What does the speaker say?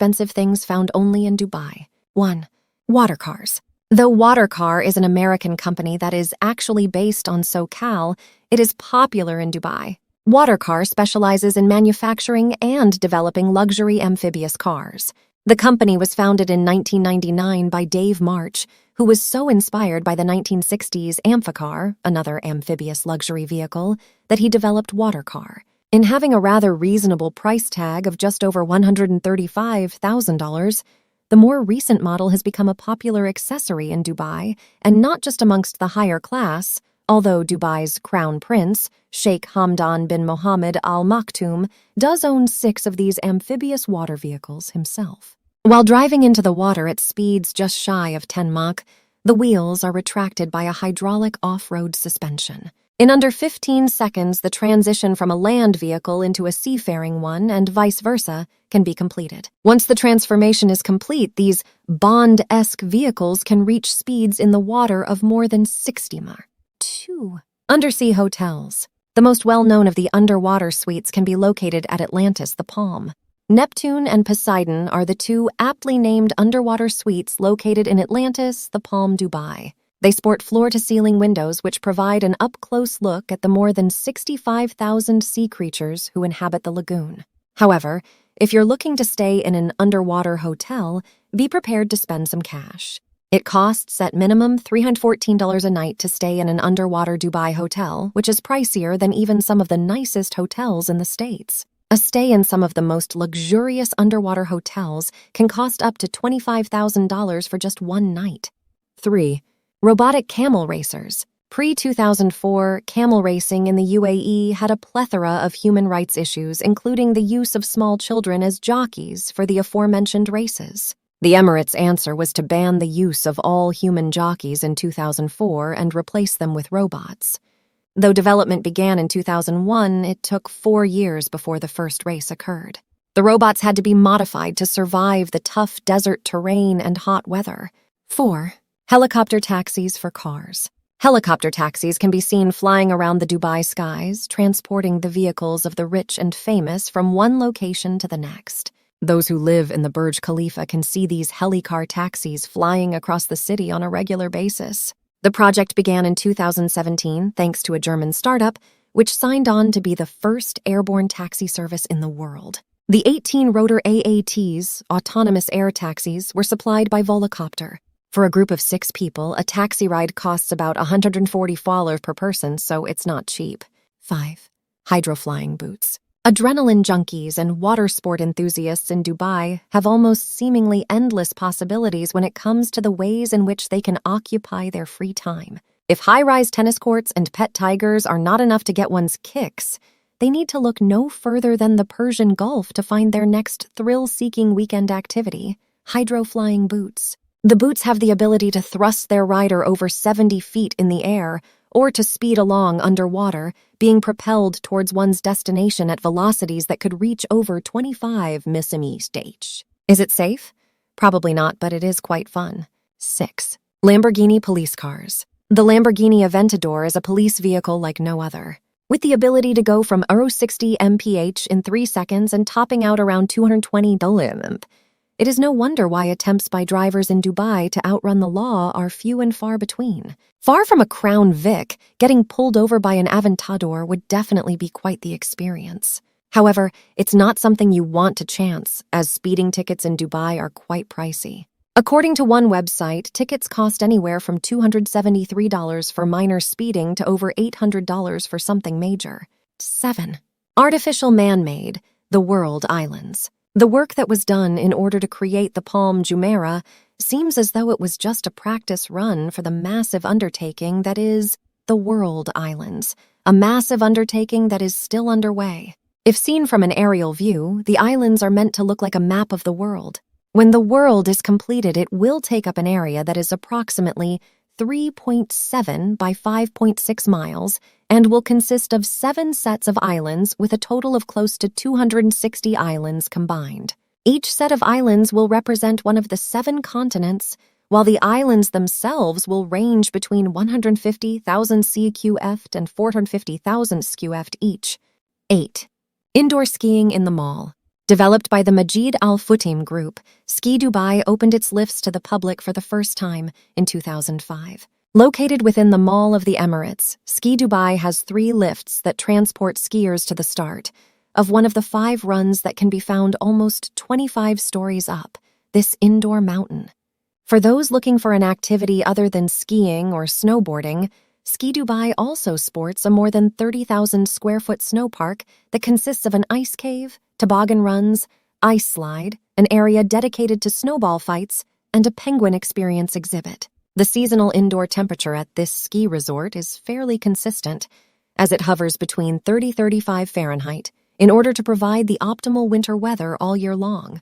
expensive things found only in Dubai. 1. Water cars. Though Watercar is an American company that is actually based on SoCal, it is popular in Dubai. Watercar specializes in manufacturing and developing luxury amphibious cars. The company was founded in 1999 by Dave March, who was so inspired by the 1960s Amphicar, another amphibious luxury vehicle, that he developed Watercar. In having a rather reasonable price tag of just over $135,000, the more recent model has become a popular accessory in Dubai, and not just amongst the higher class, although Dubai's crown prince, Sheikh Hamdan bin Mohammed Al Maktoum, does own 6 of these amphibious water vehicles himself. While driving into the water at speeds just shy of 10 Mach, the wheels are retracted by a hydraulic off-road suspension. In under 15 seconds, the transition from a land vehicle into a seafaring one and vice versa can be completed. Once the transformation is complete, these Bond-esque vehicles can reach speeds in the water of more than 60 Mach. 2. Undersea hotels. The most well-known of the underwater suites can be located at Atlantis, the Palm. Neptune and Poseidon are the 2 aptly named underwater suites located in Atlantis, the Palm, Dubai. They sport floor-to-ceiling windows which provide an up-close look at the more than 65,000 sea creatures who inhabit the lagoon. However, if you're looking to stay in an underwater hotel, be prepared to spend some cash. It costs at minimum $314 a night to stay in an underwater Dubai hotel, which is pricier than even some of the nicest hotels in the States. A stay in some of the most luxurious underwater hotels can cost up to $25,000 for just one night. 3. Robotic camel racers. Pre-2004, camel racing in the UAE had a plethora of human rights issues, including the use of small children as jockeys for the aforementioned races. The Emirates' answer was to ban the use of all human jockeys in 2004 and replace them with robots. Though development began in 2001, it took 4 years before the first race occurred. The robots had to be modified to survive the tough desert terrain and hot weather. 4. Helicopter taxis for cars. Helicopter taxis can be seen flying around the Dubai skies, transporting the vehicles of the rich and famous from one location to the next. Those who live in the Burj Khalifa can see these helicar taxis flying across the city on a regular basis. The project began in 2017 thanks to a German startup, which signed on to be the first airborne taxi service in the world. The 18-rotor AATs, autonomous air taxis, were supplied by Volocopter. For a group of 6 people, a taxi ride costs about $140 per person, so it's not cheap. 5. Hydroflying boots. Adrenaline junkies and water sport enthusiasts in Dubai have almost seemingly endless possibilities when it comes to the ways in which they can occupy their free time. If high-rise tennis courts and pet tigers are not enough to get one's kicks, they need to look no further than the Persian Gulf to find their next thrill-seeking weekend activity: hydroflying boots. The boots have the ability to thrust their rider over 70 feet in the air, or to speed along underwater, being propelled towards one's destination at velocities that could reach over 25 mph. Is it safe? Probably not, but it is quite fun. 6. Lamborghini police cars. The Lamborghini Aventador is a police vehicle like no other. With the ability to go from 60 mph in 3 seconds and topping out around 220 mph, it is no wonder why attempts by drivers in Dubai to outrun the law are few and far between. Far from a Crown Vic, getting pulled over by an Aventador would definitely be quite the experience. However, it's not something you want to chance, as speeding tickets in Dubai are quite pricey. According to one website, tickets cost anywhere from $273 for minor speeding to over $800 for something major. 7. Artificial man-made, the world islands. The work that was done in order to create the Palm Jumeirah seems as though it was just a practice run for the massive undertaking that is the World Islands, a massive undertaking that is still underway. If seen from an aerial view, the islands are meant to look like a map of the world. When the world is completed, it will take up an area that is approximately 3.7 by 5.6 miles and will consist of 7 sets of islands with a total of close to 260 islands combined. Each set of islands will represent one of the 7 continents, while the islands themselves will range between 150,000 CQF and 450,000 SQF each. 8. Indoor skiing in the mall. Developed by the Majid Al Futtaim Group, Ski Dubai opened its lifts to the public for the first time in 2005. Located within the Mall of the Emirates, Ski Dubai has 3 lifts that transport skiers to the start of one of the 5 runs that can be found almost 25 stories up this indoor mountain. For those looking for an activity other than skiing or snowboarding, Ski Dubai also sports a more than 30,000 square foot snow park that consists of an ice cave, toboggan runs, ice slide, an area dedicated to snowball fights, and a penguin experience exhibit. The seasonal indoor temperature at this ski resort is fairly consistent, as it hovers between 30–35 Fahrenheit in order to provide the optimal winter weather all year long.